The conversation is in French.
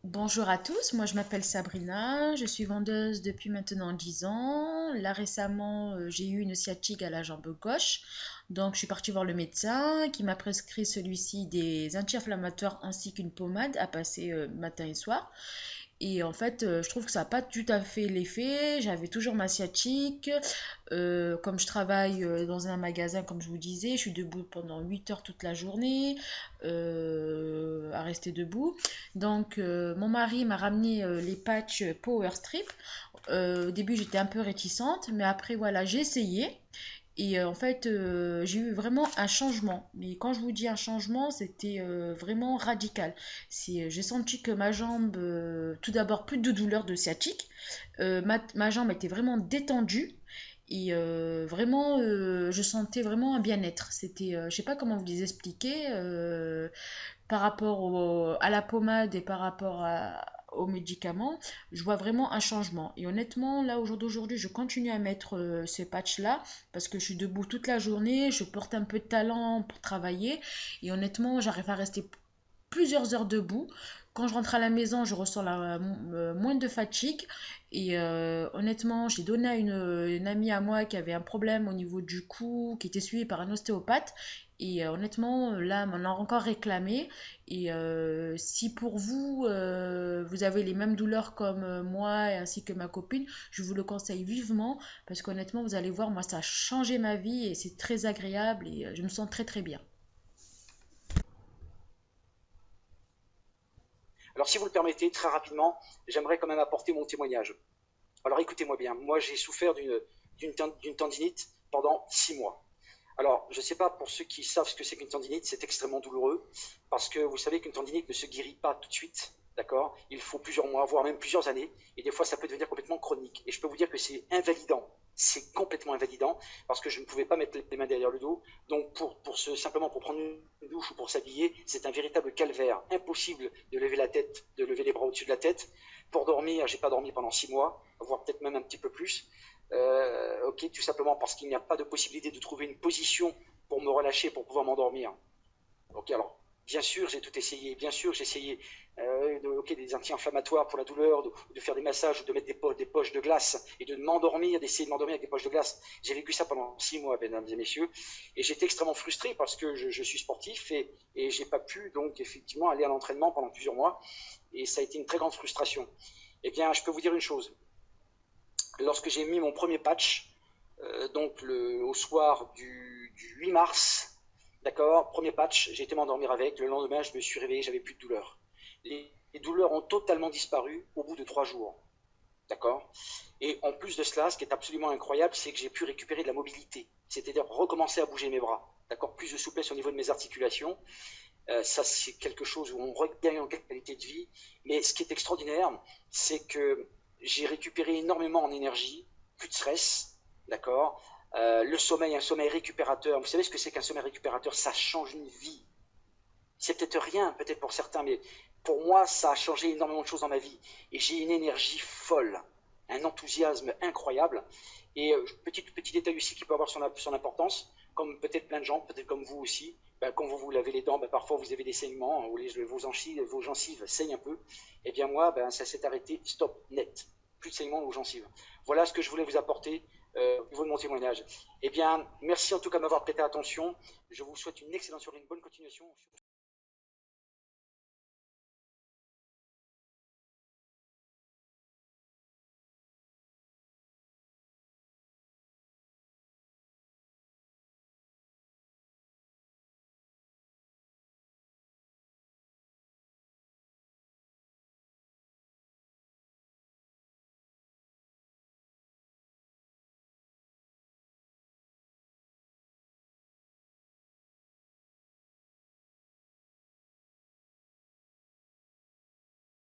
Bonjour à tous, moi je m'appelle Sabrina, je suis vendeuse depuis maintenant 10 ans. Là récemment, j'ai eu une sciatique à la jambe gauche, donc je suis partie voir le médecin qui m'a prescrit celui-ci des anti-inflammatoires ainsi qu'une pommade à passer matin et soir. Et en fait, je trouve que ça n'a pas tout à fait l'effet. J'avais toujours ma sciatique. Comme je travaille dans un magasin, comme je vous disais, je suis debout pendant 8 heures toute la journée, à rester debout. Donc, mon mari m'a ramené les patchs Power Strip. Au début, j'étais un peu réticente, mais après, voilà, j'ai essayé. Et en fait, j'ai eu vraiment un changement. Mais quand je vous dis un changement, c'était vraiment radical. J'ai senti que ma jambe, tout d'abord, plus de douleur de sciatique. Ma jambe était vraiment détendue. Et vraiment, je sentais vraiment un bien-être. C'était, je sais pas comment vous les expliquer, par rapport à la pommade et par rapport aux médicaments, je vois vraiment un changement. Et honnêtement, là, au jour d'aujourd'hui, je continue à mettre ces patchs-là parce que je suis debout toute la journée, je porte un peu de talent pour travailler. Et honnêtement, j'arrive à rester plusieurs heures debout. Quand je rentre à la maison, je ressens moins de fatigue. Et honnêtement, j'ai donné à une amie à moi qui avait un problème au niveau du cou, qui était suivie par un ostéopathe. Et honnêtement, là, m'en a encore réclamé. Et si pour vous, vous avez les mêmes douleurs comme moi, et ainsi que ma copine, je vous le conseille vivement. Parce qu'honnêtement, vous allez voir, moi, ça a changé ma vie et c'est très agréable et je me sens très très bien. Alors, si vous le permettez, très rapidement, j'aimerais quand même apporter mon témoignage. Alors, écoutez-moi bien. Moi, j'ai souffert d'une tendinite pendant 6 mois. Alors, je ne sais pas pour ceux qui savent ce que c'est qu'une tendinite, c'est extrêmement douloureux parce que vous savez qu'une tendinite ne se guérit pas tout de suite. D'accord. Il faut plusieurs mois, voire même plusieurs années. Et des fois, ça peut devenir complètement chronique. Et je peux vous dire que c'est invalidant. C'est complètement invalidant parce que je ne pouvais pas mettre les mains derrière le dos. Donc, simplement pour prendre une douche ou pour s'habiller, c'est un véritable calvaire. Impossible de lever la tête, de lever les bras au-dessus de la tête. Pour dormir, j'ai pas dormi pendant 6 mois, voire peut-être même un petit peu plus. Ok, tout simplement parce qu'il n'y a pas de possibilité de trouver une position pour me relâcher, pour pouvoir m'endormir. Ok, alors, bien sûr, j'ai tout essayé. Bien sûr, j'ai essayé des anti-inflammatoires pour la douleur, de faire des massages, de mettre des poches de glace et de m'endormir, d'essayer de m'endormir avec des poches de glace. J'ai vécu ça pendant 6 mois, mesdames et messieurs, et j'étais extrêmement frustré parce que je suis sportif et j'ai pas pu donc effectivement aller à l'entraînement pendant plusieurs mois, et ça a été une très grande frustration. Eh bien, je peux vous dire une chose. Lorsque j'ai mis mon premier patch, au soir du 8 mars, d'accord, premier patch, j'ai été m'endormir avec. Le lendemain, je me suis réveillé, j'avais plus de douleur. Les douleurs ont totalement disparu au bout de 3 jours. D'accord. Et en plus de cela, ce qui est absolument incroyable, c'est que j'ai pu récupérer de la mobilité, c'est-à-dire recommencer à bouger mes bras. D'accord. Plus de souplesse au niveau de mes articulations. Ça, c'est quelque chose où on regagne en qualité de vie. Mais ce qui est extraordinaire, c'est que j'ai récupéré énormément en énergie, plus de stress, d'accord. Le sommeil, un sommeil récupérateur. Vous savez ce que c'est qu'un sommeil récupérateur? Ça change une vie. C'est peut-être rien, peut-être pour certains, mais pour moi, ça a changé énormément de choses dans ma vie. Et j'ai une énergie folle, un enthousiasme incroyable. Et petit détail aussi qui peut avoir son importance, comme peut-être plein de gens, peut-être comme vous aussi, ben, quand vous vous lavez les dents, ben, parfois vous avez des saignements, hein, vos gencives saignent un peu. Et bien moi, ben, ça s'est arrêté, stop, net. Plus de saignements aux gencives. Voilà ce que je voulais vous apporter au niveau de mon témoignage. Eh bien, merci en tout cas de m'avoir prêté attention. Je vous souhaite une excellente soirée, une bonne continuation.